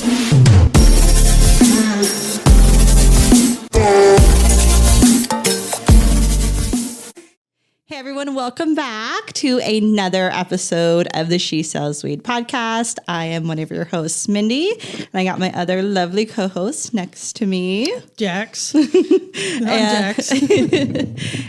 Hey everyone, welcome back to another episode of the SheSellsWeed podcast. I am one of your hosts, Mindy, and I got my other lovely co-host next to me, Jax. Jax.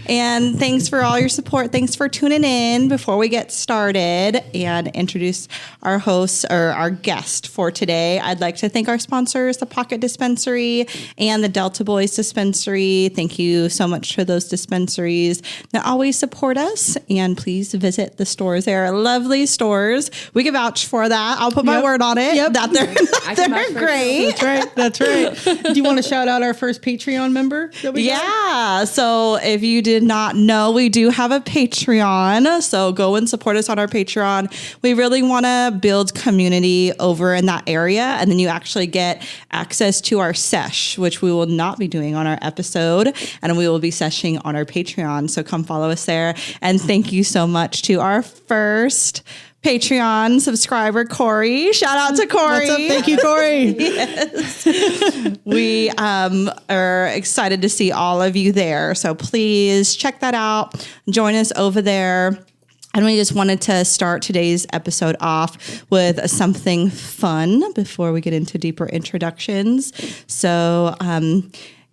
And thanks for all your support. Thanks for tuning in. Before we get started and introduce our host or our guest for today, I'd like to thank our sponsors, the Pocket Dispensary and the Delta Boys Dispensary. Thank you so much to those dispensaries that always support us, and please visit the stores. They're lovely stores. We can vouch for that. I'll put my word on it. Yep. That they're great. That's right. Do you want to shout out our first Patreon member that we got? So if you did not know, we do have a Patreon. So go and support us on our Patreon. We really want to build community over in that area. And then you actually get access to our sesh, which we will not be doing on our episode. And we will be seshing on our Patreon. So come follow us there. And thank you so much to our first Patreon subscriber, Corey. Shout out to Corey. What's up? Thank you, Corey. Yes. We are excited to see all of you there. So please check that out. Join us over there. And we just wanted to start today's episode off with something fun before we get into deeper introductions. So,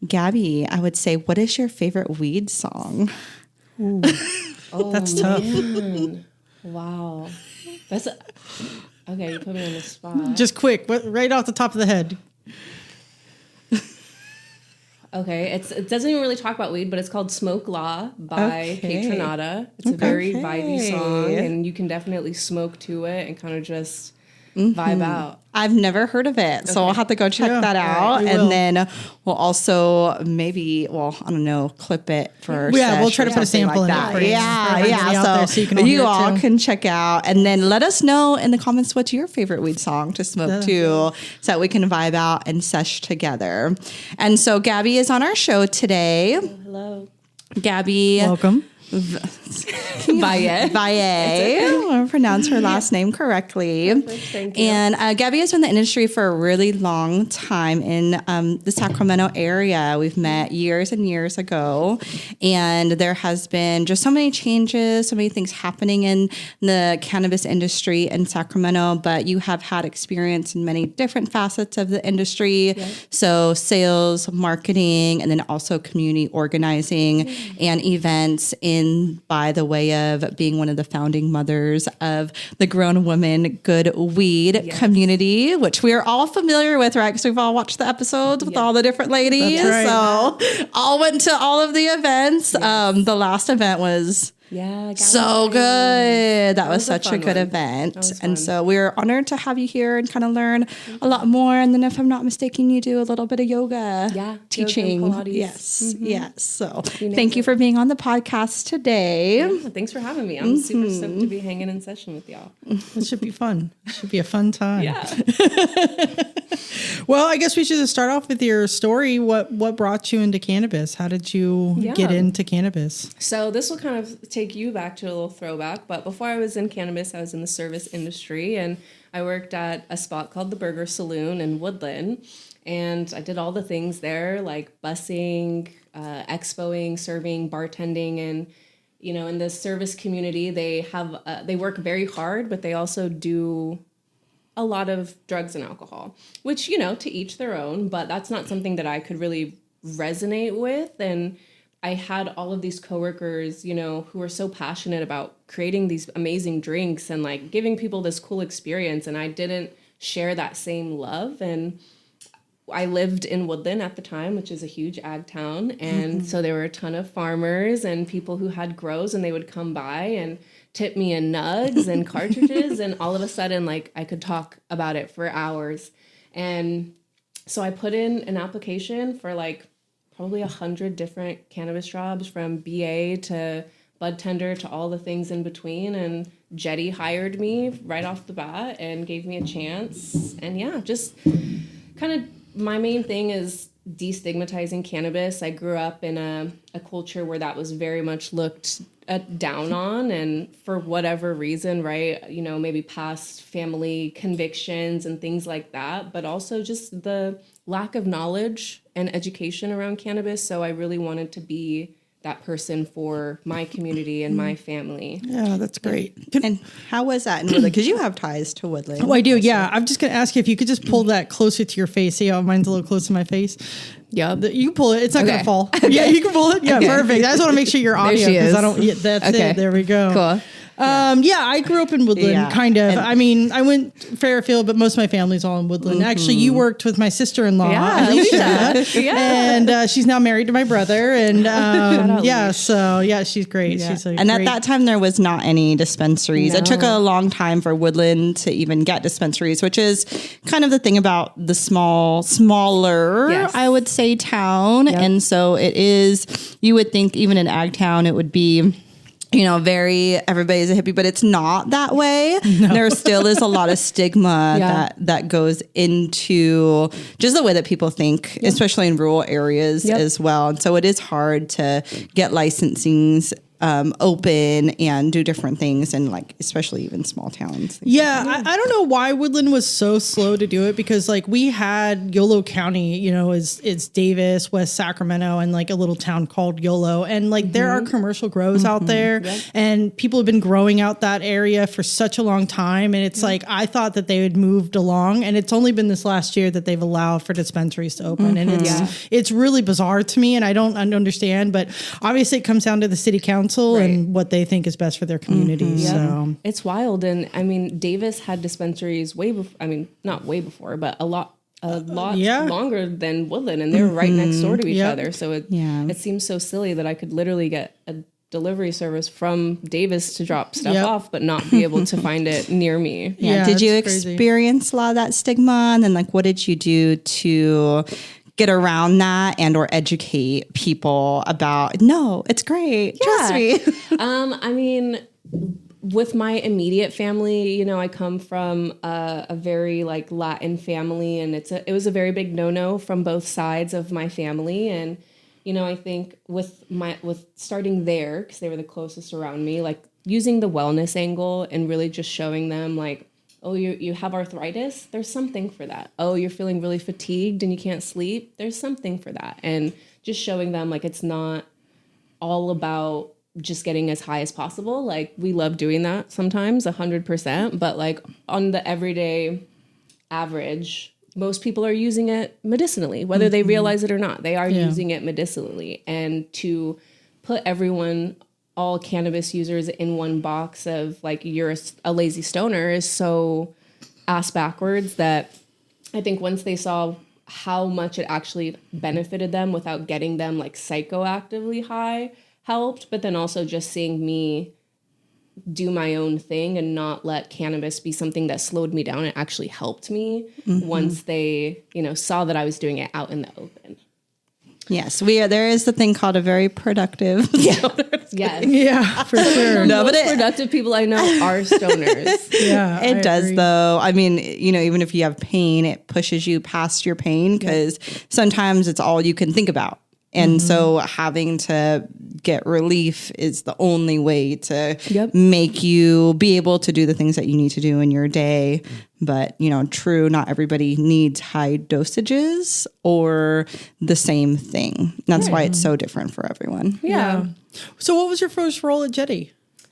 Gabi, I would say, what is your favorite weed song? Ooh, that's tough. Man. Wow. That's okay. You put me on the spot. Just quick, right off the top of the head. Okay, it doesn't even really talk about weed, but it's called "Smoke Law" by Patronata. It's a very vibey song, and you can definitely smoke to it and kind of just vibe out. I've never heard of it, so I'll have to go check that out. And then we'll also maybe, I don't know, clip it for we'll try to put a sample in it for you. Yeah. So you all can check out, and then let us know in the comments what's your favorite weed song to smoke to, so that we can vibe out and sesh together. And so Gabi is on our show today. Hello, Gabi. Welcome. Valle. I want to pronounce her last name correctly. Thank you. And Gabi has been in the industry for a really long time in the Sacramento area. We've met years and years ago, and there has been just so many changes, so many things happening in the cannabis industry in Sacramento, but you have had experience in many different facets of the industry. Yep. So sales, marketing, and then also community organizing and events by the way of being one of the founding mothers of the Grown Women Good Weed community, which we are all familiar with, right? Because we've all watched the episodes with all the different ladies. That's right. So all went to all of the events. Yes. The last event was so good. That was such a good event. And so we're honored to have you here and kind of learn a lot more. And then if I'm not mistaken, you do a little bit of yoga teaching. Yoga, yes. So thank you for being on the podcast today. Yeah, thanks for having me. I'm super stoked to be hanging in session with y'all. It should be fun. It should be a fun time. Yeah. Well, I guess we should just start off with your story. What brought you into cannabis? How did you get into cannabis? So this will kind of take you back to a little throwback, but before I was in cannabis, I was in the service industry, and I worked at a spot called the Burger Saloon in Woodland, and I did all the things there, like busing, expoing, serving, bartending, and in the service community, they work very hard, but they also do a lot of drugs and alcohol, which, to each their own, but that's not something that I could really resonate with. And I had all of these coworkers, who were so passionate about creating these amazing drinks and like giving people this cool experience. And I didn't share that same love. And I lived in Woodland at the time, which is a huge ag town. And so there were a ton of farmers and people who had grows, and they would come by and tip me in nugs and cartridges. And all of a sudden, like, I could talk about it for hours. And so I put in an application for like probably 100 different cannabis jobs, from BA to bud tender to all the things in between. And Jetty hired me right off the bat and gave me a chance. And yeah, just kind of my main thing is destigmatizing cannabis. I grew up in a culture where that was very much looked down on, and for whatever reason, right? You know, maybe past family convictions and things like that, but also just the lack of knowledge and education around cannabis. So I really wanted to be that person for my community and my family. Yeah, that's great. And how was that in Woodland? Because you have ties to Woodland. Oh, I do. Yeah. I'm just going to ask you if you could just pull that closer to your face. See how mine's a little close to my face? Yeah. You can pull it. It's not going to Okay. fall. Yeah, you can pull it. Yeah, perfect. I just want to make sure your audio, she because is. I don't, yeah, that's Okay. it. There we go. Cool. Yeah, I grew up in Woodland, Yeah. kind of. I mean, I went Fairfield, but most of my family's all in Woodland. Actually, you worked with my sister-in-law, Yeah, Alicia, Yeah. and she's now married to my brother. And out, yeah, Alicia. so yeah, she's great. Yeah. She's a And great, at that time, there was not any dispensaries. It took No. a long time for Woodland to even get dispensaries, which is kind of the thing about the smaller, Yes. I would say, town. And so it is, you would think even in ag town, it would be, you know, everybody's a hippie, but it's not that way. There still is a lot of stigma that goes into just the way that people think, especially in rural areas as well. And so it is hard to get licensings open and do different things, and like especially even small towns. Yeah, I don't know why Woodland was so slow to do it, because like we had Yolo County, you know, is Davis, West Sacramento, and like a little town called Yolo, and like there are commercial grows out there, and people have been growing out that area for such a long time, and it's like I thought that they had moved along, and it's only been this last year that they've allowed for dispensaries to open, and it's really bizarre to me, and I don't understand, but obviously it comes down to the city council and what they think is best for their community. So It's wild. And I mean, Davis had dispensaries way before, I mean, not way before, but a lot longer than Woodland, and they were right next door to each other. So it seems so silly that I could literally get a delivery service from Davis to drop stuff off, but not be able to find it near me. Yeah, Did you it's crazy. experience a lot of that stigma? And then like, what did you do to get around that and or educate people about, no, it's great. Trust me. I mean, with my immediate family, you know, I come from a very like Latin family, and it was a very big no-no from both sides of my family. And, you know, I think with starting there, because they were the closest around me, like using the wellness angle and really just showing them like, oh, you have arthritis? There's something for that. Oh, you're feeling really fatigued and you can't sleep? There's something for that. And just showing them like it's not all about just getting as high as possible. Like we love doing that sometimes, 100%. But like on the everyday average, most people are using it medicinally, whether they realize it or not. They are using it medicinally. And to put everyone, all cannabis users, in one box of like you're a lazy stoner is so ass backwards that I think once they saw how much it actually benefited them without getting them like psychoactively high helped, but then also just seeing me do my own thing and not let cannabis be something that slowed me down. It actually helped me once they, you know, saw that I was doing it out in the open. Yes, there is the thing called a very productive. Yes. yeah, for sure. No, but Most productive people I know are stoners. Yeah, It I does agree. though. I mean, you know, even if you have pain, it pushes you past your pain because sometimes it's all you can think about. And so having to get relief is the only way to make you be able to do the things that you need to do in your day. But, you know, true, not everybody needs high dosages or the same thing. That's why it's so different for everyone. Yeah. So what was your first role at Jetty?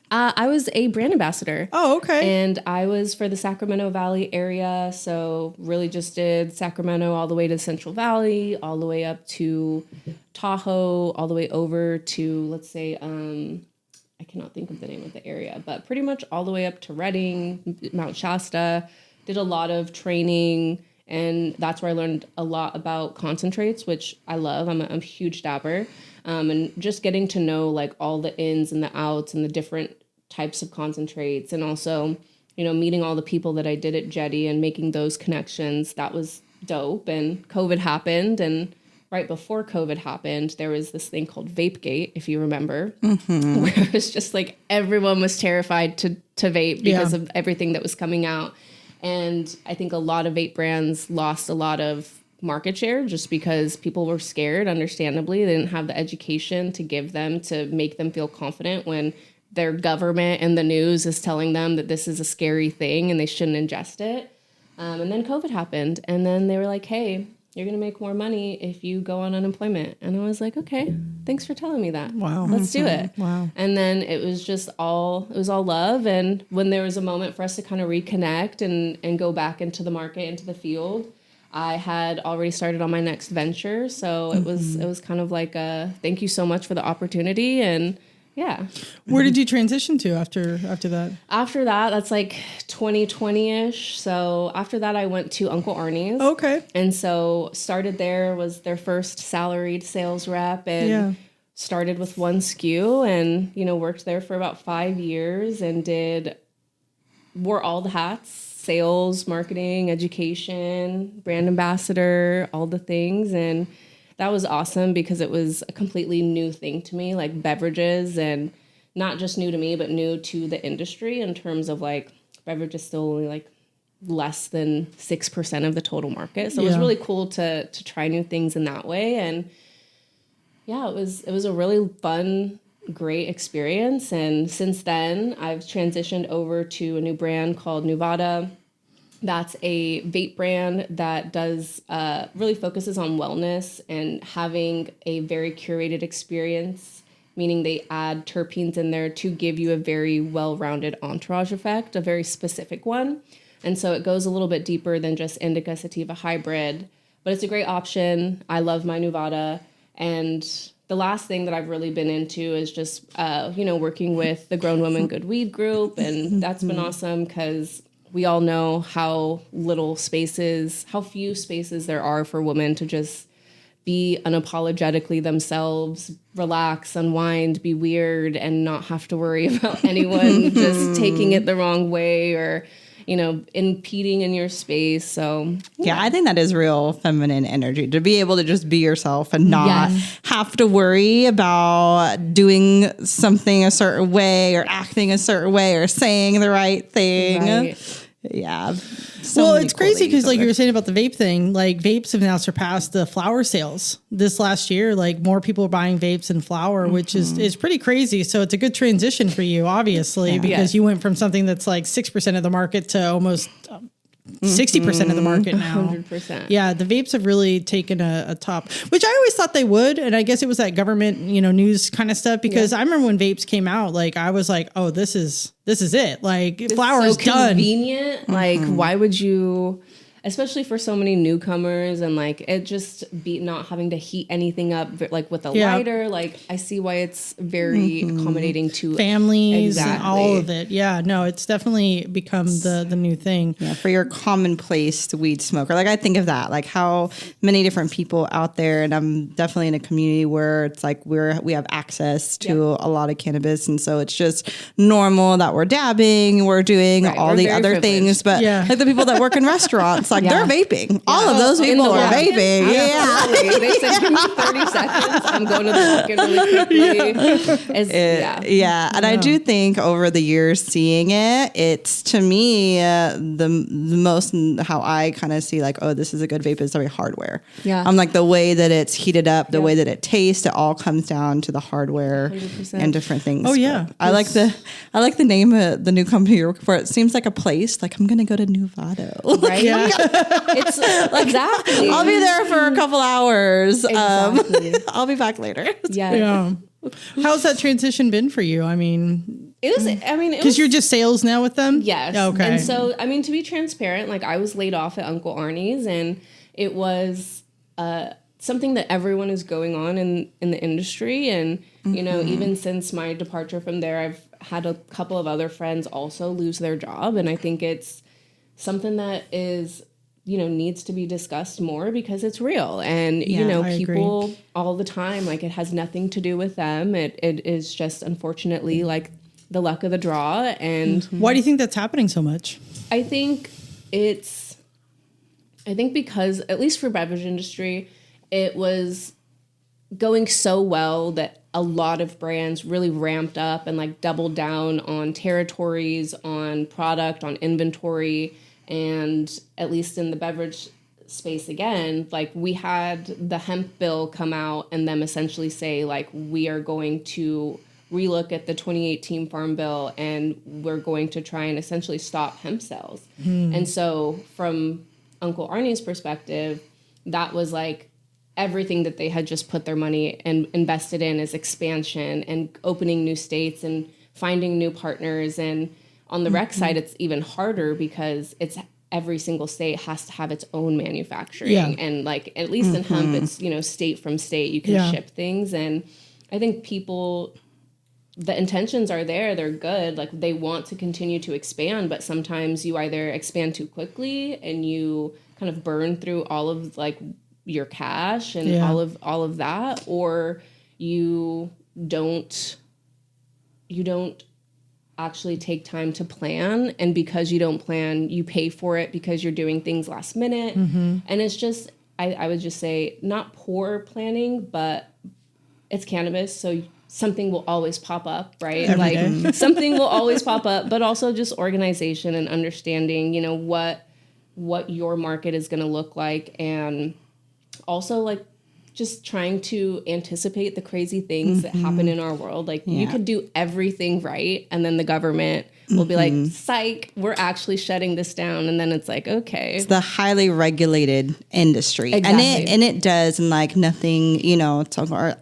I was a brand ambassador. Oh, okay. And I was for the Sacramento Valley area. So really just did Sacramento all the way to Central Valley, all the way up to Tahoe, all the way over to, let's say, I cannot think of the name of the area, but pretty much all the way up to Redding, Mount Shasta. Did a lot of training, and that's where I learned a lot about concentrates, which I love. I'm a huge dabber. And just getting to know like all the ins and the outs and the different types of concentrates, and also, you know, meeting all the people that I did at Jetty and making those connections, that was dope. And COVID happened, and right before COVID happened, there was this thing called Vapegate, if you remember, where it was just like everyone was terrified to vape because of everything that was coming out. And I think a lot of vape brands lost a lot of market share just because people were scared, understandably. They didn't have the education to give them to make them feel confident when their government and the news is telling them that this is a scary thing and they shouldn't ingest it. And then COVID happened. And then they were like, hey, you're going to make more money if you go on unemployment. And I was like, okay, thanks for telling me that. Wow. Let's do it. Wow. And then it was all love. And when there was a moment for us to kind of reconnect and go back into the market, into the field, I had already started on my next venture. So it was kind of like a thank you so much for the opportunity. And yeah. Where did you transition to after that? After that, that's like 2020-ish. So after that, I went to Uncle Arnie's. Okay. And so started there, was their first salaried sales rep, and started with one SKU and, worked there for about 5 years and wore all the hats, sales, marketing, education, brand ambassador, all the things. And that was awesome because it was a completely new thing to me, like beverages, and not just new to me, but new to the industry in terms of like beverages still only like less than 6% of the total market. So it was really cool to try new things in that way. And yeah, it was a really fun, great experience. And since then I've transitioned over to a new brand called Nuvada. That's a vape brand that does really focuses on wellness and having a very curated experience, meaning they add terpenes in there to give you a very well-rounded entourage effect, a very specific one. And so it goes a little bit deeper than just indica sativa hybrid, but it's a great option. I love my Nuvada. And the last thing that I've really been into is just, working with the Grown Women Good Weed group. And that's been awesome because we all know how few spaces there are for women to just be unapologetically themselves, relax, unwind, be weird, and not have to worry about anyone just taking it the wrong way or, impeding in your space. So yeah, I think that is real feminine energy, to be able to just be yourself and not have to worry about doing something a certain way or acting a certain way or saying the right thing. Right. Yeah. It's crazy because like you were saying about the vape thing, like vapes have now surpassed the flower sales this last year. Like more people are buying vapes than flower, which is pretty crazy. So it's a good transition for you, obviously, because you went from something that's like 6% of the market to almost 60% of the market now. 100%. Yeah, the vapes have really taken a top, which I always thought they would. And I guess it was that government, news kind of stuff, because I remember when vapes came out, like I was like, oh, this is it. Like flower's so done. Convenient. Like why would you, especially for so many newcomers, and like it just be not having to heat anything up like with a lighter. Like I see why it's very accommodating to families and all of it. Yeah, no, it's definitely become the new thing. Yeah, for your commonplace weed smoker. Like I think of that, like how many different people out there, and I'm definitely in a community where it's like we have access to a lot of cannabis, and so it's just normal that we're dabbing, we're doing all the other things, but like the people that work in restaurants, like they're vaping. All of those people are vaping. Yeah. They said, give me 30 seconds. I'm going to the walk-in really quickly. And I do think over the years seeing it, it's to me the most how I kind of see like, oh, this is a good vape is very hardware. Yeah. I'm like the way that it's heated up, the way that it tastes, it all comes down to the hardware 100%. And different things. Oh yeah. But I like the name of the new company you're working for. It seems like a place. Like I'm gonna go to Nuvado. Right. Yeah. It's exactly. I'll be there for a couple hours. Exactly. I'll be back later. Yeah. How's that transition been for you? I mean, because you're just sales now with them. Yes. Okay. And so, to be transparent, like I was laid off at Uncle Arnie's, and it was something that everyone is going on in the industry. And, even since my departure from there, I've had a couple of other friends also lose their job. And I think it's something that is, needs to be discussed more because it's real. And, people agree. All the time, like it has nothing to do with them. It is just unfortunately like the luck of the draw. And why do you think that's happening so much? I think because at least for beverage industry, it was going so well that a lot of brands really ramped up and like doubled down on territories, on product, on inventory. And at least in the beverage space again, like we had the hemp bill come out and them essentially say like we are going to relook at the 2018 Farm Bill and we're going to try and essentially stop hemp sales. And so from Uncle Arnie's perspective, that was like everything that they had just put their money and invested in is expansion and opening new states and finding new partners. And on the rec side, it's even harder because it's every single state has to have its own manufacturing. And like, at least in hemp, it's, you know, state from state, you can ship things. And I think people, the intentions are there, they're good. Like they want to continue to expand, but sometimes you either expand too quickly and you kind of burn through all of like your cash and all of that, or you don't actually take time to plan, and because you don't plan, you pay for it because you're doing things last minute. And it's just I would just say not poor planning, but it's cannabis, so something will always pop up, right? Like something will always pop up, but also just organization and understanding, you know, what your market is going to look like, and also like just trying to anticipate the crazy things that happen in our world. Like you could do everything right, and then the government will be like, psych, we're actually shutting this down. And then it's like, okay. It's the highly regulated industry. Exactly. And it does. And like nothing, you know,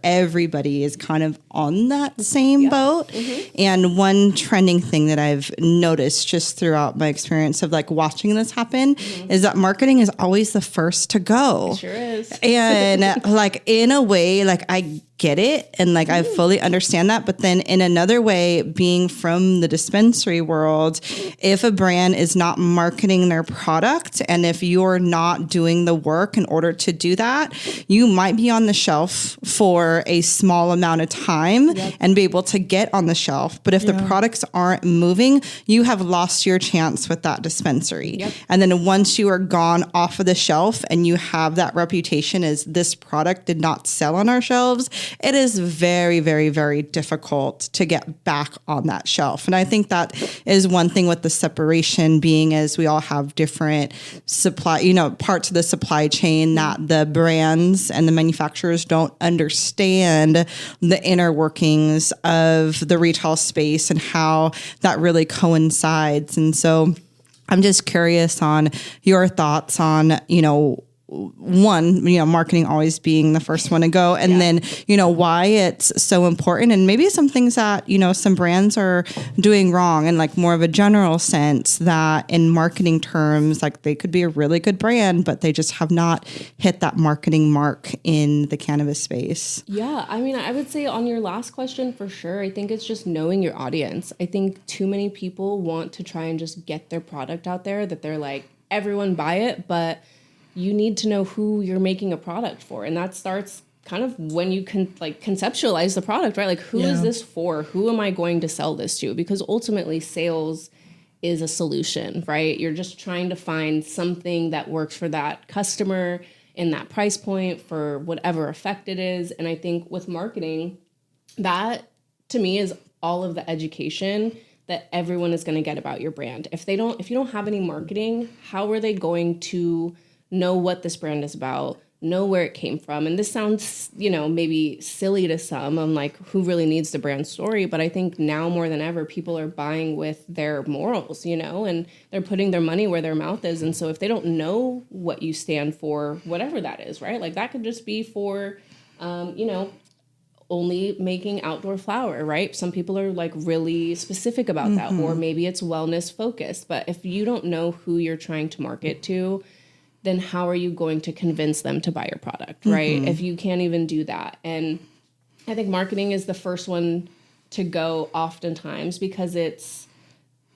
everybody is kind of on that same boat. And one trending thing that I've noticed just throughout my experience of like watching this happen is that marketing is always the first to go. It sure is. And like in a way, like I get it and like I fully understand that, but then in another way, being from the dispensary world, if a brand is not marketing their product and if you're not doing the work in order to do that, you might be on the shelf for a small amount of time and be able to get on the shelf, but if the products aren't moving, you have lost your chance with that dispensary. And then once you are gone off of the shelf and you have that reputation as this product did not sell on our shelves, it is very, very, very difficult to get back on that shelf. And I think that is one thing with the separation being as we all have different supply, you know, parts of the supply chain that the brands and the manufacturers don't understand the inner workings of the retail space and how that really coincides. And so I'm just curious on your thoughts on, you know, one, you know, marketing always being the first one to go, and then, you know, why it's so important, and maybe some things that, you know, some brands are doing wrong, and like more of a general sense that in marketing terms, like they could be a really good brand, but they just have not hit that marketing mark in the cannabis space. Yeah, I mean, I would say on your last question, for sure, I think it's just knowing your audience. I think too many people want to try and just get their product out there, that they're like, everyone buy it, but you need to know who you're making a product for. And that starts kind of when you can like conceptualize the product, right? Like who is this for? Who am I going to sell this to? Because ultimately sales is a solution, right? You're just trying to find something that works for that customer in that price point for whatever effect it is. And I think with marketing, that to me is all of the education that everyone is going to get about your brand. If you don't have any marketing, how are they going to know what this brand is about, know where it came from? And this sounds, you know, maybe silly to some. I'm like, who really needs the brand story? But I think now more than ever, people are buying with their morals, you know, and they're putting their money where their mouth is. And so if they don't know what you stand for, whatever that is, right? Like that could just be for, you know, only making outdoor flower, right? Some people are like really specific about that, or maybe it's wellness focused. But if you don't know who you're trying to market to, then how are you going to convince them to buy your product, right? If you can't even do that. And I think marketing is the first one to go oftentimes, because it's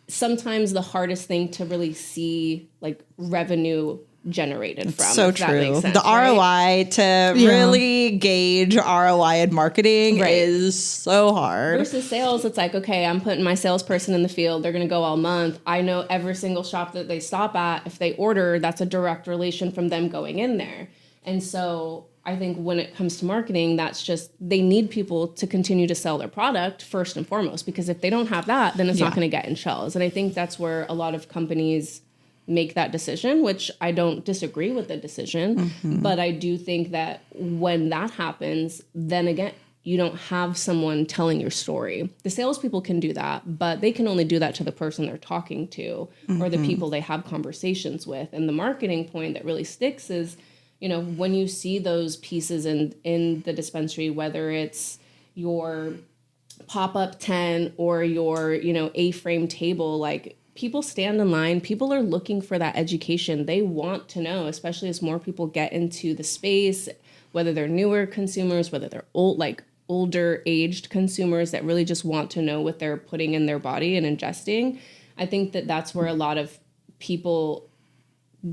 sometimes the hardest thing to really see like revenue generated from. So true. The ROI to really gauge ROI in marketing is so hard. Versus sales, it's like, okay, I'm putting my salesperson in the field. They're going to go all month. I know every single shop that they stop at, if they order, that's a direct relation from them going in there. And so I think when it comes to marketing, that's just, they need people to continue to sell their product first and foremost, because if they don't have that, then it's not going to get in shelves. And I think that's where a lot of companies make that decision, which I don't disagree with the decision. But I do think that when that happens, then again, you don't have someone telling your story. The salespeople can do that, but they can only do that to the person they're talking to or the people they have conversations with. And the marketing point that really sticks is, when you see those pieces in the dispensary, whether it's your pop-up tent or your, A-frame table, like, people stand in line. People are looking for that education. They want to know, especially as more people get into the space, whether they're newer consumers, whether they're older aged consumers that really just want to know what they're putting in their body and ingesting. I think that that's where a lot of people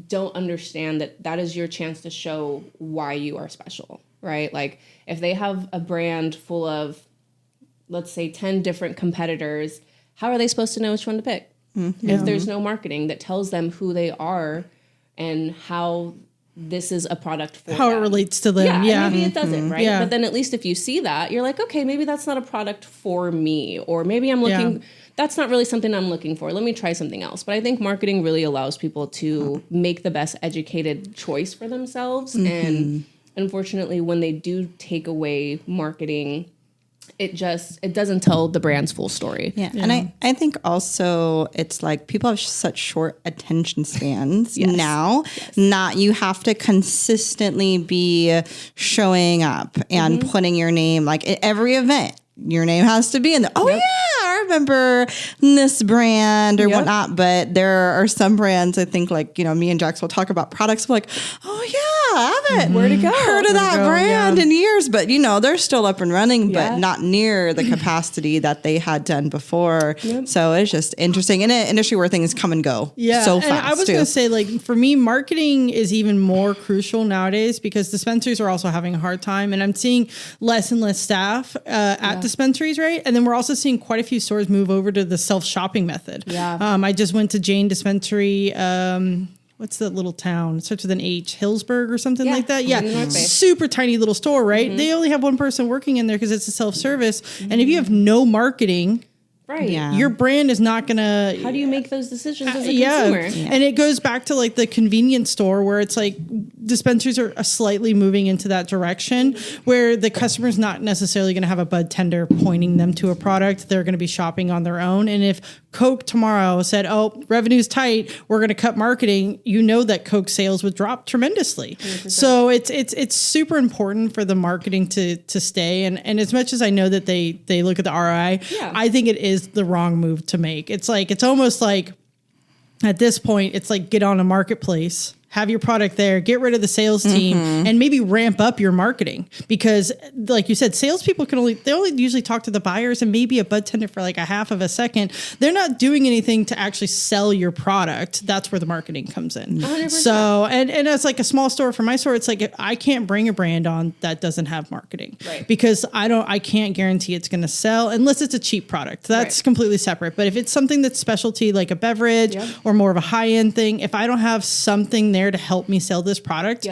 don't understand that is your chance to show why you are special, right? Like, if they have a brand full of, let's say, 10 different competitors, how are they supposed to know which one to pick? If there's no marketing that tells them who they are and how this is a product for how them. it relates to them. Yeah. Maybe it doesn't, right? Yeah. But then at least if you see that, you're like, okay, maybe that's not a product for me. Or maybe I'm looking, that's not really something I'm looking for. Let me try something else. But I think marketing really allows people to make the best educated choice for themselves. And unfortunately, when they do take away marketing, it doesn't tell the brand's full story. Yeah. And I think also it's like people have such short attention spans now. Not you have to consistently be showing up and putting your name like at every event. Your name has to be in there. Oh yeah, I remember this brand or whatnot. But there are some brands I think like, me and Jax will talk about products. We're like, oh yeah, I haven't Where'd it go? heard of that brand in years. But they're still up and running, but not near the capacity that they had done before. So it's just interesting in an industry where things come and go so fast. And I was going to say, like, for me, marketing is even more crucial nowadays because dispensaries are also having a hard time. And I'm seeing less and less staff at dispensaries, right? And then we're also seeing quite a few stores move over to the self-shopping method. I just went to Jane Dispensary. What's that little town? It starts with an H, Hillsburg or something like that. Yeah. Super tiny little store, right? They only have one person working in there because it's a self-service. And if you have no marketing, your brand is not going to... How do you make those decisions as a consumer? And it goes back to like the convenience store where it's like dispensaries are slightly moving into that direction where the customer's not necessarily going to have a bud tender pointing them to a product. They're going to be shopping on their own. And if Coke tomorrow said, oh, revenue's tight, we're going to cut marketing, that Coke sales would drop tremendously. 100%. So it's super important for the marketing to stay. And as much as I know that they look at the ROI, I think it is the wrong move to make. It's almost like at this point, it's like get on a marketplace, have your product there, get rid of the sales team and maybe ramp up your marketing because like you said, salespeople they only usually talk to the buyers and maybe a bud tender for like a half of a second. They're not doing anything to actually sell your product. That's where the marketing comes in. 100%. So, and as like a small store for my store, it's like, I can't bring a brand on that doesn't have marketing because I can't guarantee it's going to sell unless it's a cheap product. That's completely separate. But if it's something that's specialty, like a beverage or more of a high end thing, if I don't have something there to help me sell this product,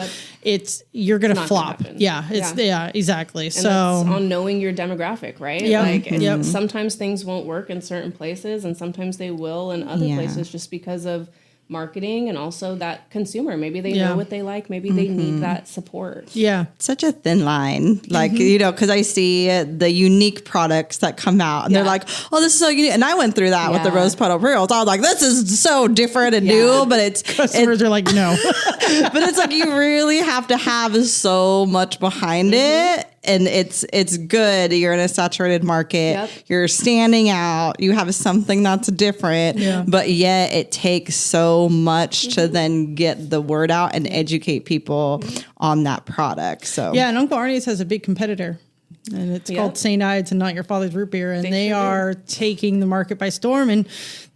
you're gonna flop. Exactly. And so that's on knowing your demographic, right? Sometimes things won't work in certain places and sometimes they will in other places just because of marketing and also that consumer. Maybe they know what they like. Maybe they need that support. Such a thin line, like, because I see the unique products that come out and they're like, oh, this is so unique. And I went through that with the rose petal pre-rolls. I was like, this is so different and new, but customers are like, no, but it's like, you really have to have so much behind it. And it's good. You're in a saturated market. You're standing out. You have something that's different, but yet it takes so much to then get the word out and educate people on that product. So and Uncle Arnie's has a big competitor. And it's called St. Ides and Not Your Father's Root Beer. And they are taking the market by storm. And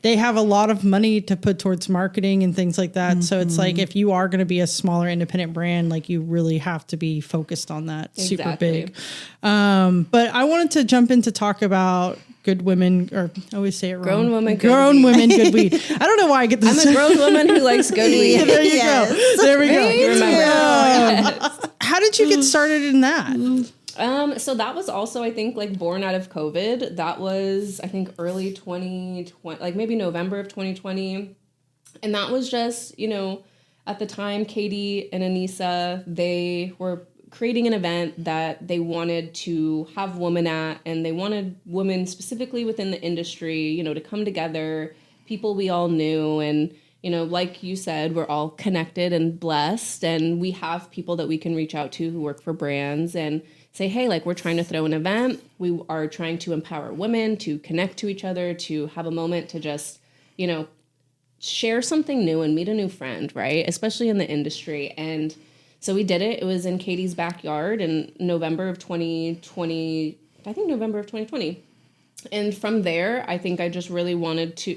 they have a lot of money to put towards marketing and things like that. So it's like, if you are going to be a smaller independent brand, like you really have to be focused on that super big. But I wanted to jump in to talk about good women, or I always say it wrong. Grown women, good weed. I don't know why I get this. I'm a grown woman who likes good weed. There you go. There we go. Remember. How did you get started in that? So that was also, I think, like born out of COVID. That was, I think, early 2020, like maybe November of 2020. And that was just, at the time, Katie and Anissa, they were creating an event that they wanted to have women at, and they wanted women specifically within the industry, to come together, people we all knew. And, like you said, we're all connected and blessed, and we have people that we can reach out to who work for brands and say, hey, like, we're trying to throw an event. We are trying to empower women to connect to each other, to have a moment to just, share something new and meet a new friend, right? Especially in the industry. And so we did it. It was in Katie's backyard in November of 2020. And from there, I think I just really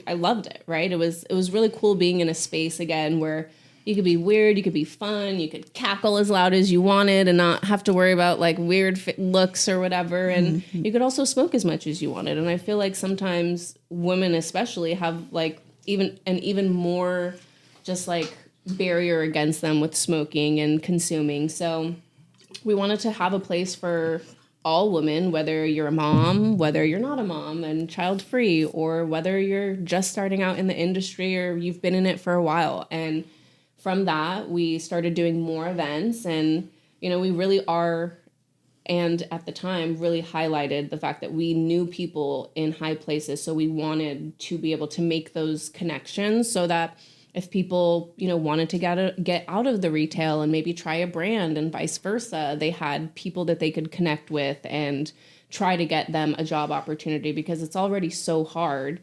I loved it, right? It was really cool being in a space again where you could be weird, you could be fun, you could cackle as loud as you wanted and not have to worry about like weird looks or whatever. And you could also smoke as much as you wanted. And I feel like sometimes women especially have like even more just like barrier against them with smoking and consuming. So we wanted to have a place for all women, whether you're a mom, whether you're not a mom and child free, or whether you're just starting out in the industry or you've been in it for a while. And from that, we started doing more events, and, we really are, and at the time really highlighted the fact that we knew people in high places. So we wanted to be able to make those connections so that if people, wanted to get out of the retail and maybe try a brand and vice versa, they had people that they could connect with and try to get them a job opportunity, because it's already so hard.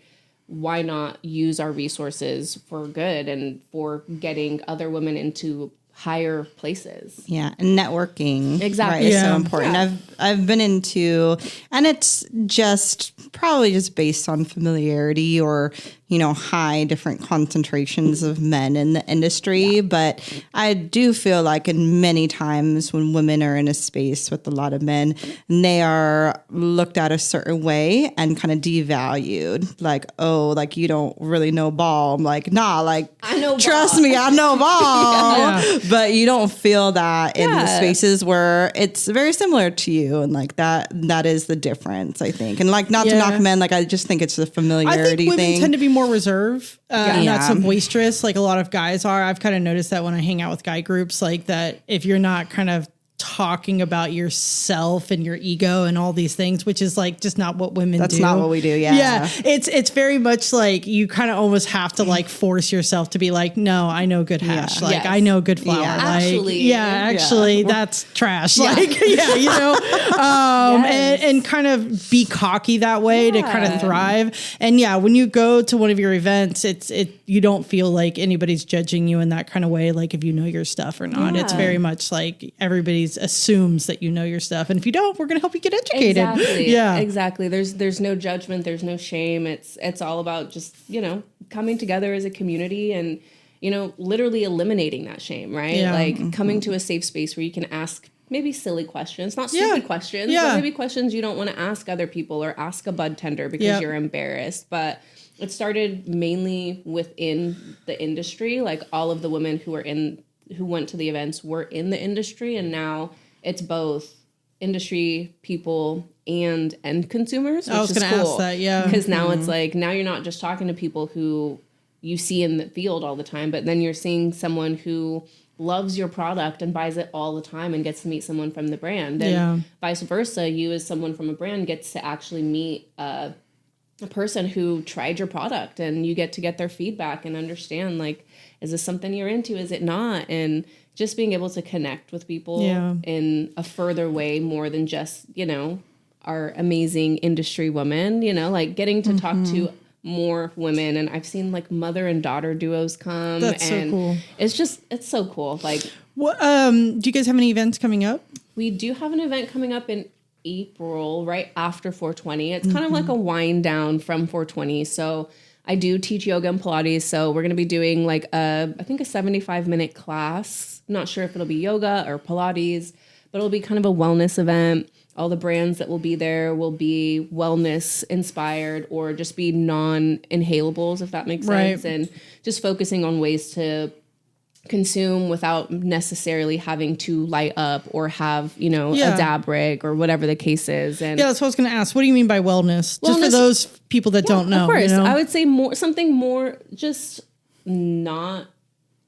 Why not use our resources for good and for getting other women into higher places? Yeah, and networking, exactly, right, is so important. Yeah. I've been into, and it's just probably just based on familiarity or high different concentrations of men in the industry. Yeah. But I do feel like in many times when women are in a space with a lot of men, and they are looked at a certain way and kind of devalued. Like, oh, like you don't really know ball. I'm like, nah, like I know trust ball. me, I know ball. Yeah. But you don't feel that in the spaces where it's very similar to you. And like that is the difference, I think. And like not to knock men, like I just think it's the familiarity I think women thing. tend to be more reserved, not so boisterous like a lot of guys are. I've kind of noticed that when I hang out with guy groups, like that if you're not kind of talking about yourself and your ego and all these things, which is like just not what women do. That's not what we do. Yeah. It's very much like you kind of almost have to like force yourself to be like, no, I know good hash. Like I know good flour. Yeah. Actually, that's trash. Yeah. Like, and kind of be cocky that way to kind of thrive. And when you go to one of your events, you don't feel like anybody's judging you in that kind of way. Like if you know your stuff or not, it's very much like everybody's assumes that you know your stuff, and if you don't, we're going to help you get educated. Exactly. There's no judgment, there's no shame. It's all about just coming together as a community and literally eliminating that shame, right? Like coming to a safe space where you can ask maybe silly questions, not stupid questions, but maybe questions you don't want to ask other people or ask a bud tender because you're embarrassed. But it started mainly within the industry. Like all of the women who went to the events were in the industry, and now it's both industry people and end consumers, which I was is going to cool. ask that, Because now it's like, now you're not just talking to people who you see in the field all the time, but then you're seeing someone who loves your product and buys it all the time and gets to meet someone from the brand. And vice versa, you as someone from a brand gets to actually meet a person who tried your product, and you get to get their feedback and understand, like, is this something you're into? Is it not? And just being able to connect with people in a further way, more than just, our amazing industry women, like getting to talk to more women. And I've seen like mother and daughter duos come. That's so cool. It's so cool. Like, what, do you guys have any events coming up? We do have an event coming up in April, right after 420. It's kind of like a wind down from 420. So I do teach yoga and Pilates. So we're going to be doing like I think a 75-minute class. I'm not sure if it'll be yoga or Pilates, but it'll be kind of a wellness event. All the brands that will be there will be wellness inspired or just be non-inhalables, if that makes sense. And just focusing on ways to consume without necessarily having to light up or have, a dab rig or whatever the case is. And that's what I was going to ask. What do you mean by wellness? Just for those people that don't know. Of course. I would say something more just not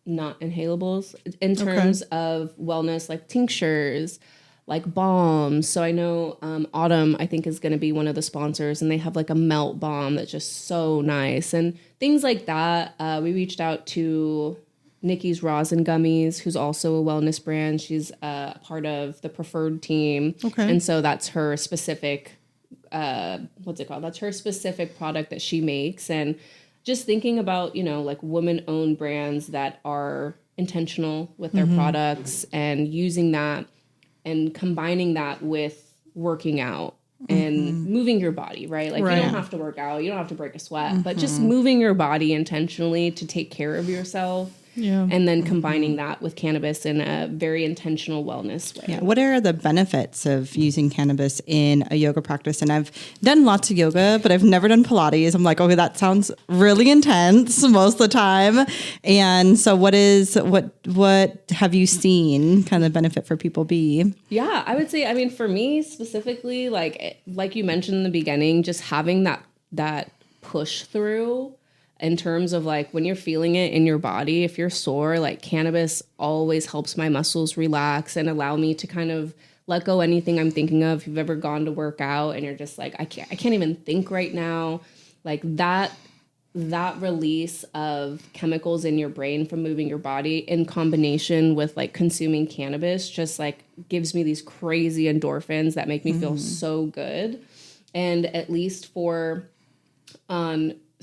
inhalables in terms of wellness, like tinctures, like balms. So I know Autumn, I think, is going to be one of the sponsors, and they have like a melt balm that's just so nice and things like that. We reached out to Nikki's Rosin Gummies, who's also a wellness brand. She's part of the preferred team. Okay. And so that's her specific, what's it called? That's her specific product that she makes. And just thinking about, like woman-owned brands that are intentional with their products and using that and combining that with working out and moving your body, right? Like you don't have to work out, you don't have to break a sweat, but just moving your body intentionally to take care of yourself. Yeah. And then combining that with cannabis in a very intentional wellness way. Yeah. What are the benefits of using cannabis in a yoga practice? And I've done lots of yoga, but I've never done Pilates. I'm like, okay, that sounds really intense most of the time. And so what have you seen kind of benefit for people be? Yeah, I would say, I mean, for me specifically, like you mentioned in the beginning, just having that push through in terms of like when you're feeling it in your body, if you're sore, like cannabis always helps my muscles relax and allow me to kind of let go anything I'm thinking of. If you've ever gone to work out and you're just like, I can't even think right now, like that release of chemicals in your brain from moving your body in combination with like consuming cannabis just like gives me these crazy endorphins that make me feel so good. And at least for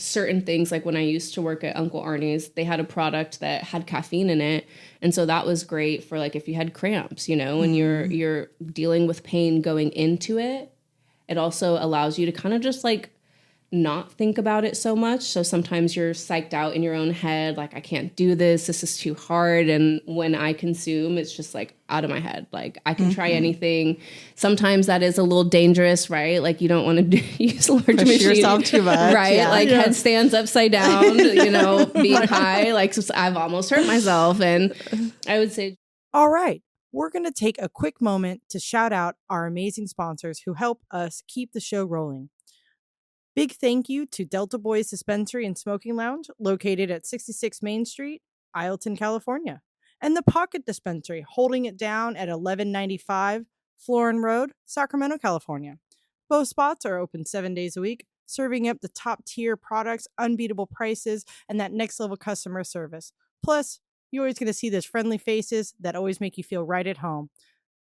certain things, like when I used to work at Uncle Arnie's, they had a product that had caffeine in it. And so that was great for like if you had cramps, and you're dealing with pain going into it. It also allows you to kind of just like not think about it so much. So sometimes you're psyched out in your own head, like I can't do this. This is too hard. And when I consume, it's just like out of my head. Like I can try anything. Sometimes that is a little dangerous, right? Like you don't want to use a large machine. Yourself too much, right? yeah. Like headstands upside down, being high. Like I've almost hurt myself. And I would say, all right, we're going to take a quick moment to shout out our amazing sponsors who help us keep the show rolling. Big thank you to Delta Boys Dispensary and Smoking Lounge, located at 66 Main Street, Ileton, California, and the Pocket Dispensary, holding it down at 1195 Florin Road, Sacramento, California. Both spots are open 7 days a week, serving up the top-tier products, unbeatable prices, and that next-level customer service. Plus, you're always going to see those friendly faces that always make you feel right at home.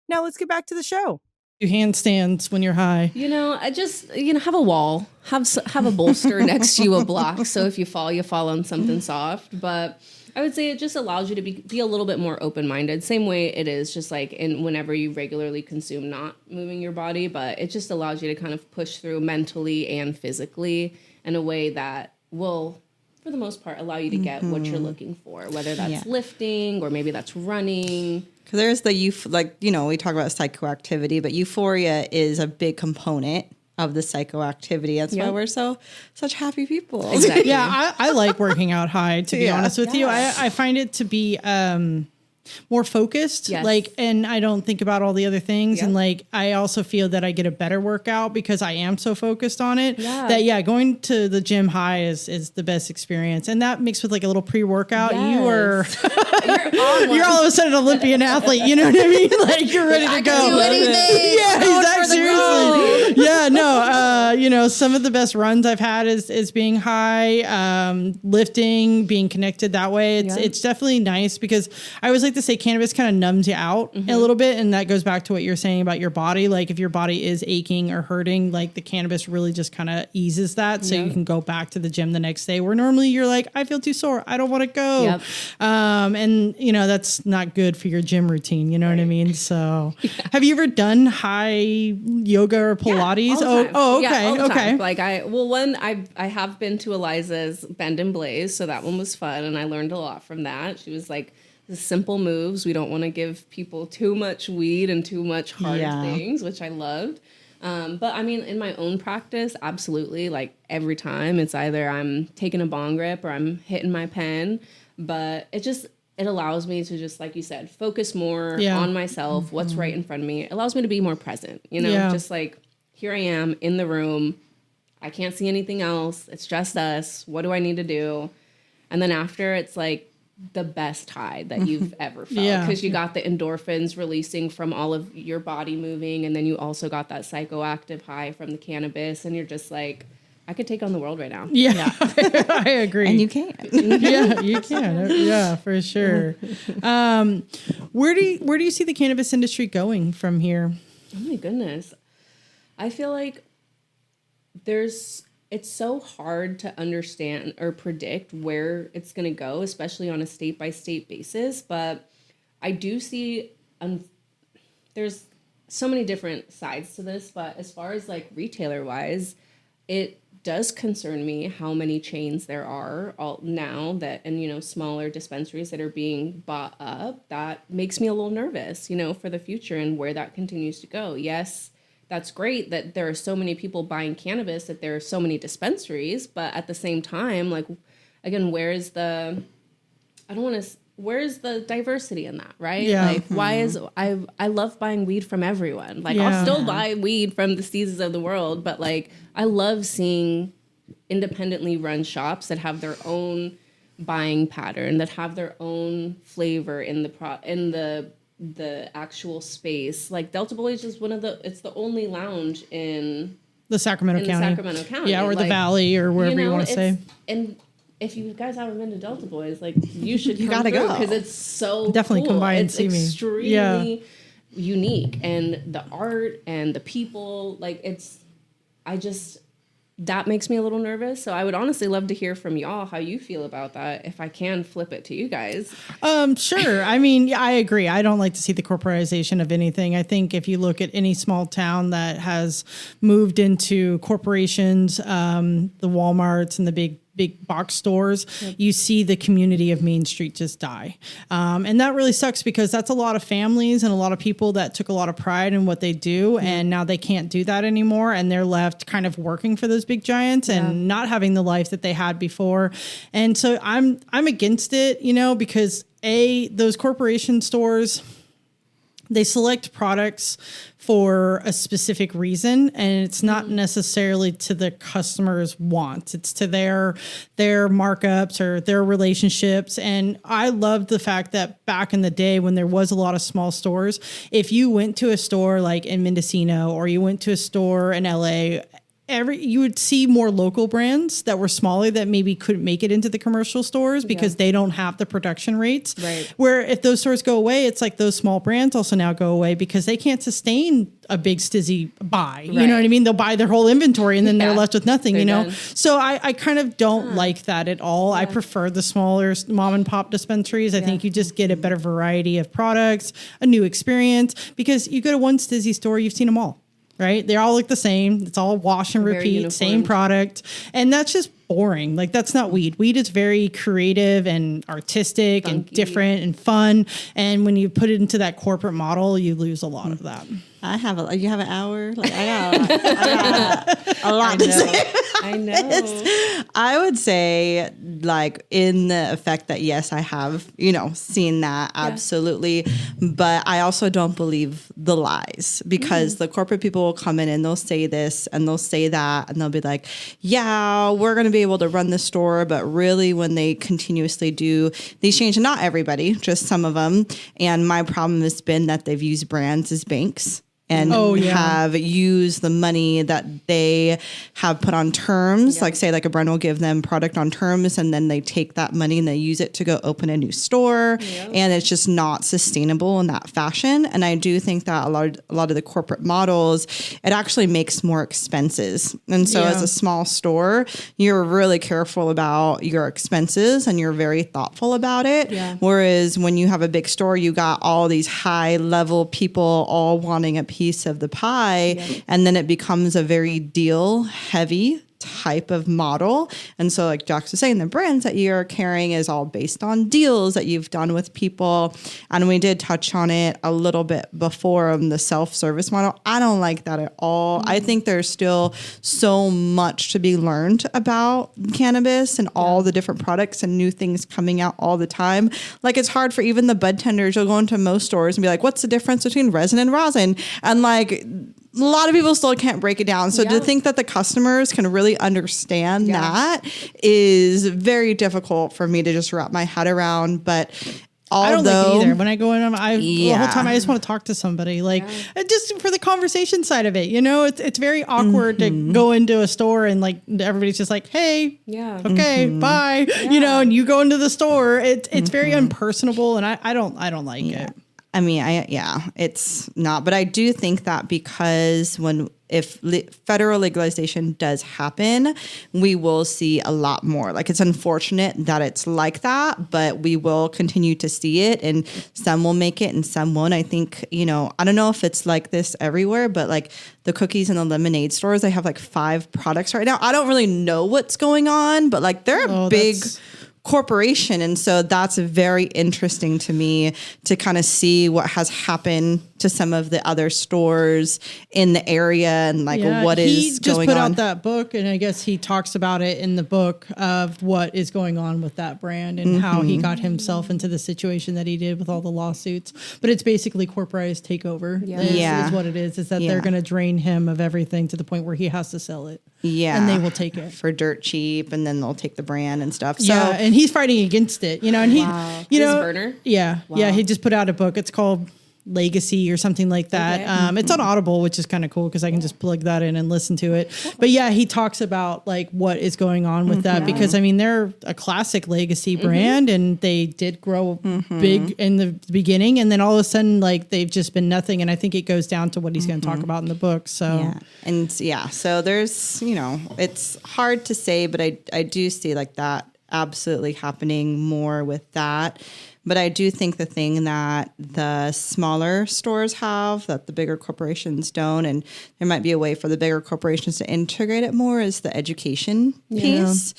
Now let's get back to the show. Do handstands when you're high. I just, have a wall, have a bolster next to you, a block. So if you fall on something soft. But I would say it just allows you to be a little bit more open-minded. Same way it is just like whenever you regularly consume, not moving your body, but it just allows you to kind of push through mentally and physically in a way that will, for the most part, allow you to get what you're looking for, whether that's lifting or maybe that's running. Because there's we talk about psychoactivity, but euphoria is a big component of the psychoactivity. That's why we're such happy people. Exactly. Yeah, I like working out high, to be honest with you. I find it to be more focused, and I don't think about all the other things. And I also feel that I get a better workout because I am so focused on it that going to the gym high is the best experience. And that mixed with like a little pre-workout, you're all of a sudden an Olympian athlete. You know what I mean? Like you're ready to go. Do anything. Yeah, exactly. Seriously. Yeah, no, some of the best runs I've had is being high, lifting, being connected that way. It's definitely nice because I always like to say cannabis kind of numbs you out a little bit. And that goes back to what you're saying about your body. Like if your body is aching or hurting, like the cannabis really just kind of eases that. So you can go back to the gym the next day where normally you're like, I feel too sore. I don't want to go. And that's not good for your gym routine. You know what I mean? So have you ever done high yoga or Pilates? Okay. Like I have been to Eliza's Bend and Blaze. So that one was fun. And I learned a lot from that. She was like, the simple moves. We don't want to give people too much weed and too much hard things, which I loved. But I mean, in my own practice, absolutely. Like every time it's either I'm taking a bong rip or I'm hitting my pen, but it allows me to just, like you said, focus more on myself, what's right in front of me. It allows me to be more present, just like here I am in the room. I can't see anything else. It's just us. What do I need to do? And then after, it's like the best high that you've ever felt. Yeah. Because you got the endorphins releasing from all of your body moving. And then you also got that psychoactive high from the cannabis. And you're just like, I could take on the world right now. Yeah, I agree. And you can. Yeah, you can. Yeah, for sure. Where do you see the cannabis industry going from here? Oh my goodness. I feel like it's so hard to understand or predict where it's going to go, especially on a state by state basis. But I do see, there's so many different sides to this, but as far as like retailer wise, it does concern me how many chains there are all now that, and, you know, smaller dispensaries that are being bought up. That makes me a little nervous, you know, for the future and where that continues to go. Yes, that's great that there are so many people buying cannabis, that there are so many dispensaries, but at the same time, like, again, where's the diversity in that, right? Yeah. Like, why is I love buying weed from everyone. Like, I'll still buy weed from the Seasons of the world, but like, I love seeing independently run shops that have their own buying pattern, that have their own flavor in the actual space. Like Delta Boys is it's the only lounge in The Sacramento County. Yeah, or the Valley, or wherever you want to say. And if you guys haven't been to Delta Boys, like, you should You come gotta through, go. because it's so Definitely cool. come by and it's see me. extremely unique, and the art and the people, like, that makes me a little nervous. So I would honestly love to hear from y'all how you feel about that, if I can flip it to you guys. Sure. I mean, yeah, I agree. I don't like to see the corporatization of anything. I think if you look at any small town that has moved into corporations, the Walmarts and the big box stores, you see the community of Main Street just die. And that really sucks, because that's a lot of families and a lot of people that took a lot of pride in what they do. And now they can't do that anymore. And they're left kind of working for those big giants and not having the life that they had before. And so I'm against it, you know, because those corporation stores, they select products for a specific reason, and it's not necessarily to the customer's wants. It's to their markups or their relationships. And I love the fact that back in the day, when there was a lot of small stores, if you went to a store like in Mendocino, or you went to a store in LA, you would see more local brands that were smaller that maybe couldn't make it into the commercial stores because they don't have the production rates. Right. Where if those stores go away, it's like those small brands also now go away because they can't sustain a big stizzy buy. You know what I mean? They'll buy their whole inventory and then they're left with nothing, you know? Done. So I kind of don't like that at all. I prefer the smaller mom and pop dispensaries. I think you just get a better variety of products, a new experience, because you go to one stizzy store, you've seen them all. Right? They all look the same. It's all wash and repeat, same product. And that's just boring. Like, that's not weed. Weed is very creative and artistic and different and fun. And when you put it into that corporate model, you lose a lot of that. You have an hour? Like, I got a lot to say. I know. I would say, like, in the effect that, yes, I have, you know, seen that, absolutely. But I also don't believe the lies, because the corporate people will come in and they'll say this and they'll say that, and they'll be like, yeah, we're going to be able to run the store. But really, when they continuously do these changes, not everybody, just some of them. And my problem has been that they've used brands as banks. And have used the money that they have put on terms. Like, say, like a brand will give them product on terms, and then they take that money and they use it to go open a new store. And it's just not sustainable in that fashion. And I do think that a lot of the corporate models, it actually makes more expenses. And so as a small store, you're really careful about your expenses and you're very thoughtful about it. Whereas when you have a big store, you got all these high level people all wanting a piece of the pie, and then it becomes a very deal heavy type of model. And so, like Jax was saying, the brands that you're carrying is all based on deals that you've done with people. And we did touch on it a little bit before, the self-service model. I don't like that at all. I think there's still so much to be learned about cannabis and all the different products and new things coming out all the time. Like, it's hard for even the bud tenders. You'll go into most stores and be like, what's the difference between resin and rosin? And like lot of people still can't break it down. So to Yeah. think that the customers can really understand that is very difficult for me to just wrap my head around. But I don't like it although either. When I go in, the whole Yeah. time I just want to talk to somebody, like just for the conversation side of it. You know, it's very awkward to go into a store and like everybody's just like, "Hey, Yeah. okay, bye," you know, and you go into the store. It's very unpersonable, and I don't like it. I mean, it's not, but I do think that because if federal legalization does happen, we will see a lot more. Like, it's unfortunate that it's like that, but we will continue to see it, and some will make it and some won't. I think, I don't know if it's like this everywhere, but like the cookies and the lemonade stores, they have like 5 products right now. I don't really know what's going on, but like they're a big corporation. And so that's very interesting to me to kind of see what has happened to some of the other stores in the area and like what is going on. He just put out that book, and I guess he talks about it in the book of what is going on with that brand and how he got himself into the situation that he did with all the lawsuits. But it's basically corporatized takeover. Is what it is that they're going to drain him of everything to the point where he has to sell it. Yeah. And they will take it for dirt cheap, and then they'll take the brand and stuff. So and he's fighting against it, and he, Burner? Yeah. He just put out a book. It's called Legacy or something like that. Okay. It's on Audible, which is kind of cool because I can just plug that in and listen to it. But yeah, he talks about like what is going on with that because I mean they're a classic legacy brand and they did grow big in the beginning, and then all of a sudden like they've just been nothing. And I think it goes down to what he's going to talk about in the book. So so there's it's hard to say, but I do see like that absolutely happening more with that. But I do think the thing that the smaller stores have that the bigger corporations don't, and there might be a way for the bigger corporations to integrate it more, is the education piece.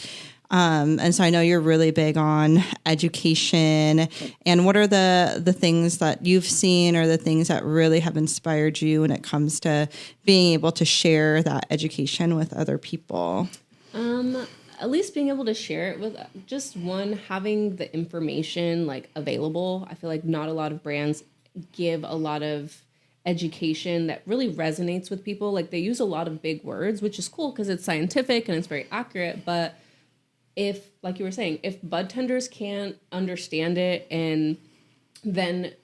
And so I know you're really big on education. And what are the things that you've seen or the things that really have inspired you when it comes to being able to share that education with other people? At least being able to share it with just having the information like available. I feel like not a lot of brands give a lot of education that really resonates with people. Like they use a lot of big words, which is cool because it's scientific and it's very accurate. But if, like you were saying, if bud tenders can't understand it and then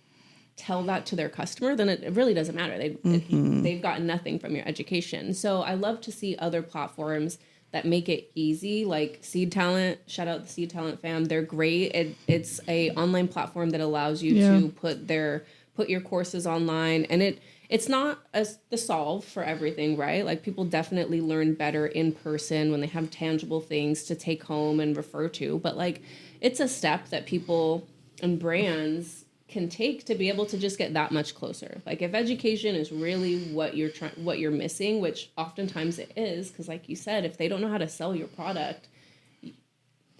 tell that to their customer, then it really doesn't matter. They've gotten nothing from your education. So I love to see other platforms that make it easy, like Seed Talent. Shout out the Seed Talent fam. They're great. It's a online platform that allows you to put your courses online, and it's not the solve for everything, right? Like people definitely learn better in person when they have tangible things to take home and refer to, but like it's a step that people and brands can take to be able to just get that much closer. Like if education is really what you're missing, which oftentimes it is, because like you said, if they don't know how to sell your product,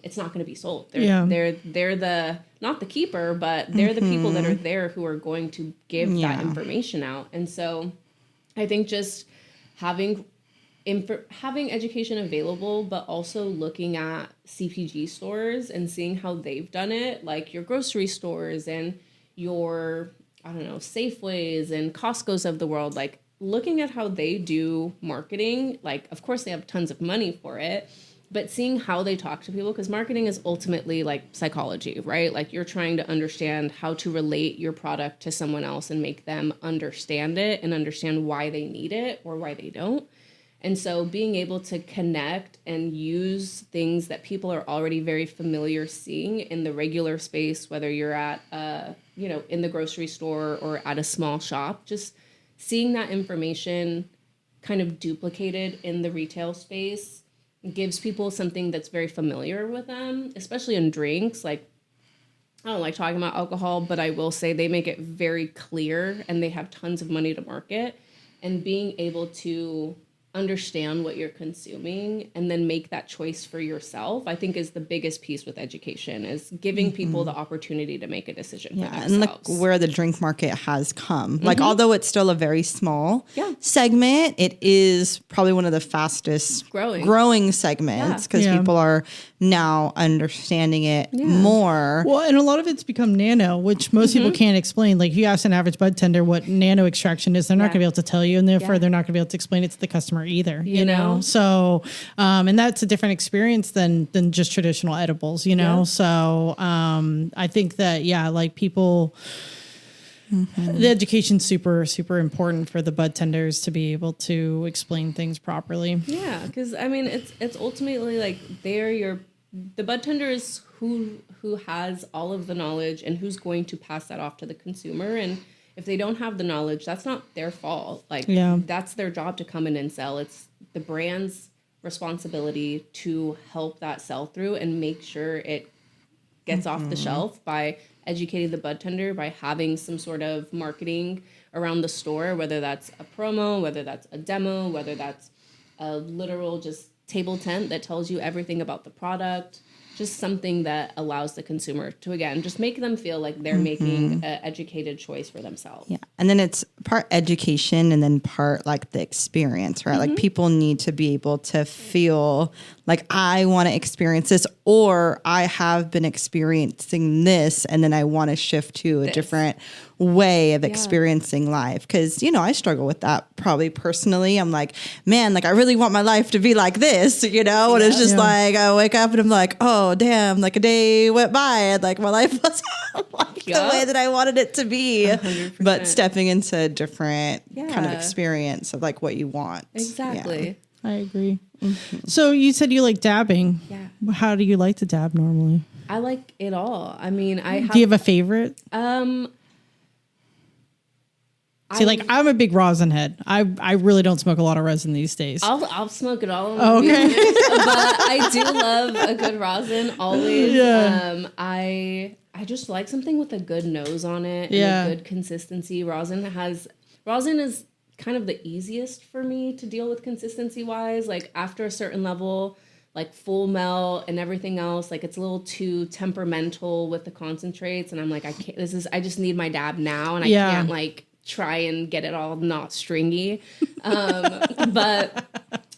it's not going to be sold. They're the not the keeper, but they're the people that are there who are going to give that information out. And so I think just having education available, but also looking at CPG stores and seeing how they've done it, like your grocery stores and your, Safeways and Costco's of the world, like looking at how they do marketing, like, of course they have tons of money for it, but seeing how they talk to people, because marketing is ultimately like psychology, right? Like you're trying to understand how to relate your product to someone else and make them understand it and understand why they need it or why they don't. And so being able to connect and use things that people are already very familiar seeing in the regular space, whether you're at, in the grocery store or at a small shop, just seeing that information kind of duplicated in the retail space gives people something that's very familiar with them, especially in drinks. Like, I don't like talking about alcohol, but I will say they make it very clear and they have tons of money to market. And being able to understand what you're consuming and then make that choice for yourself, I think is the biggest piece with education, is giving people the opportunity to make a decision for themselves. And like where the drink market has come. Like although it's still a very small segment, it is probably one of the fastest growing segments because people are now understanding it more. Well, and a lot of it's become nano, which most people can't explain. Like, if you ask an average bud tender what nano extraction is, they're not going to be able to tell you, and therefore they're not going to be able to explain it to the customer either. You know, so and that's a different experience than just traditional edibles. You know, so I think that like people. The education's super, super important for the bud tenders to be able to explain things properly. Yeah, because I mean, it's ultimately like the bud tender is who has all of the knowledge and who's going to pass that off to the consumer. And if they don't have the knowledge, that's not their fault. Like, that's their job to come in and sell. It's the brand's responsibility to help that sell through and make sure it gets off the shelf by educating the bud tender, by having some sort of marketing around the store, whether that's a promo, whether that's a demo, whether that's a literal just table tent that tells you everything about the product, just something that allows the consumer to, again, just make them feel like they're making an educated choice for themselves. Yeah. And then it's part education and then part like the experience, right? Like people need to be able to feel like I want to experience this, or I have been experiencing this and then I want to shift to a different way of experiencing life. Cause I struggle with that probably personally. I'm like, man, like I really want my life to be like this, and it's just like, I wake up and I'm like, oh damn, like a day went by and like my life wasn't like the way that I wanted it to be, 100%. But stepping into a different kind of experience of like what you want. Exactly. Yeah. I agree. So you said you like dabbing. Yeah. How do you like to dab normally? I like it all. I mean, Do you have a favorite? See, like I'm a big rosin head. I really don't smoke a lot of resin these days. I'll smoke it all. Okay. But I do love a good rosin always. Yeah. I just like something with a good nose on it and a good consistency. Rosin is kind of the easiest for me to deal with consistency wise. Like after a certain level, like full melt and everything else, like it's a little too temperamental with the concentrates, and I'm like, I just need my dab now, and I can't like try and get it all not stringy. But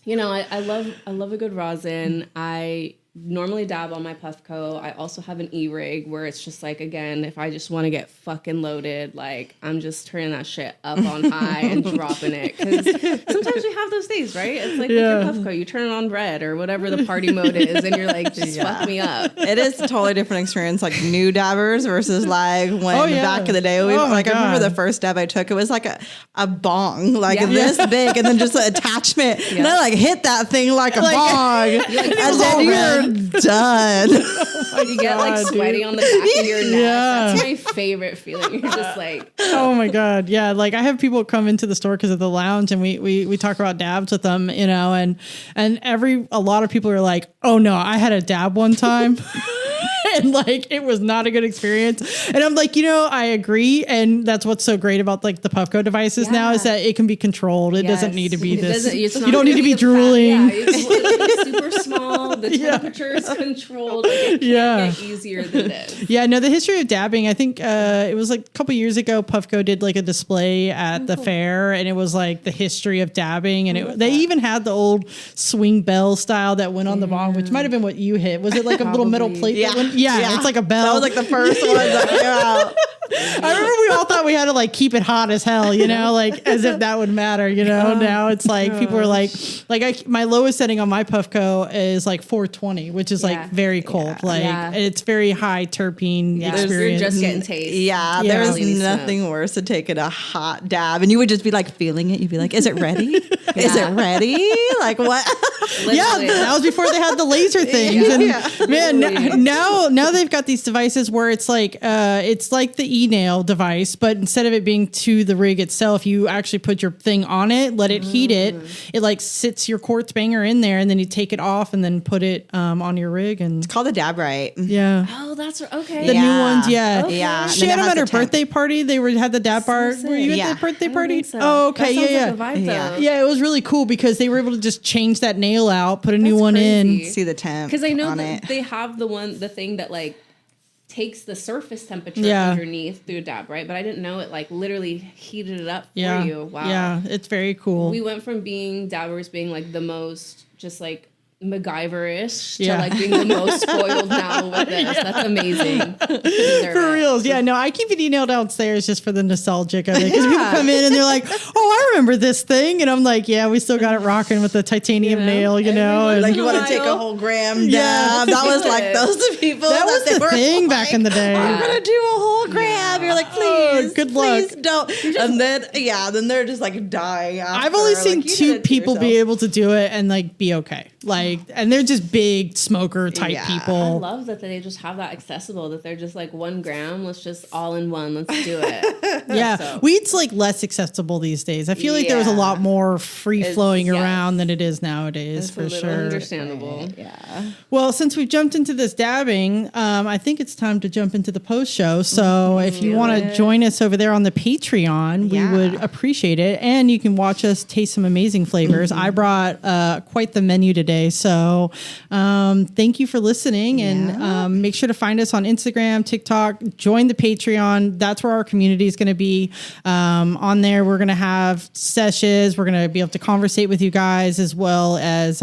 I love a good rosin. I normally dab on my Puffco. I also have an e-rig where it's just like, again, if I just want to get fucking loaded, like I'm just turning that shit up on high and dropping it. Because sometimes we have those days, right? It's like with your Puffco, you turn it on red or whatever the party mode is, and you're like, just fuck me up. It is a totally different experience, like new dabbers versus like when back in the day, I remember the first dab I took, it was like a bong, like this big, and then just an attachment. And I like hit that thing like a bong. And then you're done. You get like sweaty on the back of your neck. That's my favorite feeling. You're just like, oh my God. Yeah. Like I have people come into the store because of the lounge, and we talk about dabs with them, and a lot of people are like, oh no, I had a dab one time. And like it was not a good experience. And I'm like, I agree. And that's what's so great about like the Puffco devices now is that it can be controlled. It doesn't need to be this. You don't need to be drooling. It's super small. The temperature is controlled. Like it can't get easier than this. Yeah, no, the history of dabbing, I think it was like a couple years ago, Puffco did like a display at the fair, and it was like the history of dabbing. And they even had the old swing bell style that went on the bong, which might have been what you hit. Was it like a little metal plate? Yeah, it's like a bell. That was like the first one that came out. I remember we all thought we had to like keep it hot as hell, like as if that would matter, Now it's like people are like my lowest setting on my Puffco is like 420, which is like very cold. It's very high terpene experience. You're just getting taste. Yeah, there's nothing worse than taking a hot dab, and you would just be like feeling it. You'd be like, is it ready? Is it ready? Like what? Yeah, that was before they had the laser things. And man, now they've got these devices where it's like the e-nail device, but instead of it being to the rig itself, you actually put your thing on it, let it heat it. It like sits your quartz banger in there, and then you take it off and then put it on your rig. And it's called a dab right. Yeah. Oh, that's okay. The new ones, Okay. Yeah. She had them at her birthday party. They had the dab bar. Were you at the birthday party? So. Oh, okay. That sounds like a vibe, though. Yeah, it was really cool because they were able to just change that nail out, put a new one in. See the temp. Because I know that they have the thing that like takes the surface temperature underneath through a dab, right? But I didn't know it like literally heated it up for you. Wow. Yeah, it's very cool. We went from dabbers being like the most just like MacGyver-ish to Yeah. like being the most spoiled now with this. That's amazing. For reals. Yeah, no, I keep an email downstairs just for the nostalgic of it. Because people come in and they're like, oh, I remember this thing. And I'm like, yeah, we still got it rocking with the titanium nail, you know. And Like you want to take a whole gram down. Yeah. That was like those the people that was they the were thing like, back in the day. I'm gonna do a whole gram. You're like, please, good luck. please don't. And then then they're just like dying. After. I've only seen Like, you did two it to people be yourself. able to do it and like be okay. Like, and they're just big smoker type Yeah. I people. love that they just have that accessible, that they're just like 1 gram. Let's just all in one. Let's do it. Yeah, So- weed's like less accessible these days. I feel like there was a Yeah. lot more free flowing yes. around than it is nowadays, It's a for little sure. understandable. Yeah. Well, since we've jumped into this dabbing, I think it's time to jump into the post show. So if you want to join us over there on the Patreon, we Yeah. would appreciate it. And you can watch us taste some amazing flavors. I brought quite the menu today. So thank you for listening. And make sure to find us on Instagram, TikTok, join the Patreon. That's where our community is going to be. On there, we're going to have sessions. We're going to be able to conversate with you guys as well as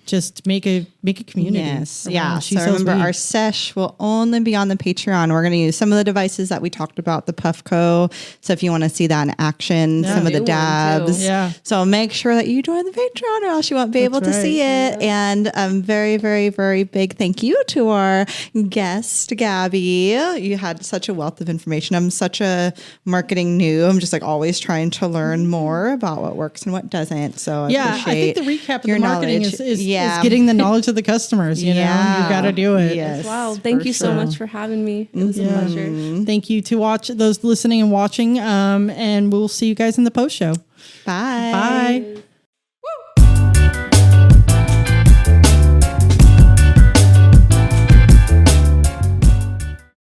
just make a community. Yes. around Yeah. She So Sells remember, Weed. our sesh will only be on the Patreon. We're going to use some of the devices that we talked about, the Puffco. So if you want to see that in action, some of the New one, too. dabs. Yeah. So make sure that you join the Patreon or else you won't be able to right. see it. And very, very, very big thank you to our guest, Gabi. You had such a wealth of information. I'm such a marketing noob. I'm just like always trying to learn more about what works and what doesn't. So I I appreciate think the recap of your the marketing knowledge. is Yeah. getting the knowledge of the customers. You know, you got to do it. Yes. Wow. Thank for you so sure. much for having me. It was a pleasure. Thank you to watch those listening and watching. And we'll see you guys in the post show. Bye. Bye.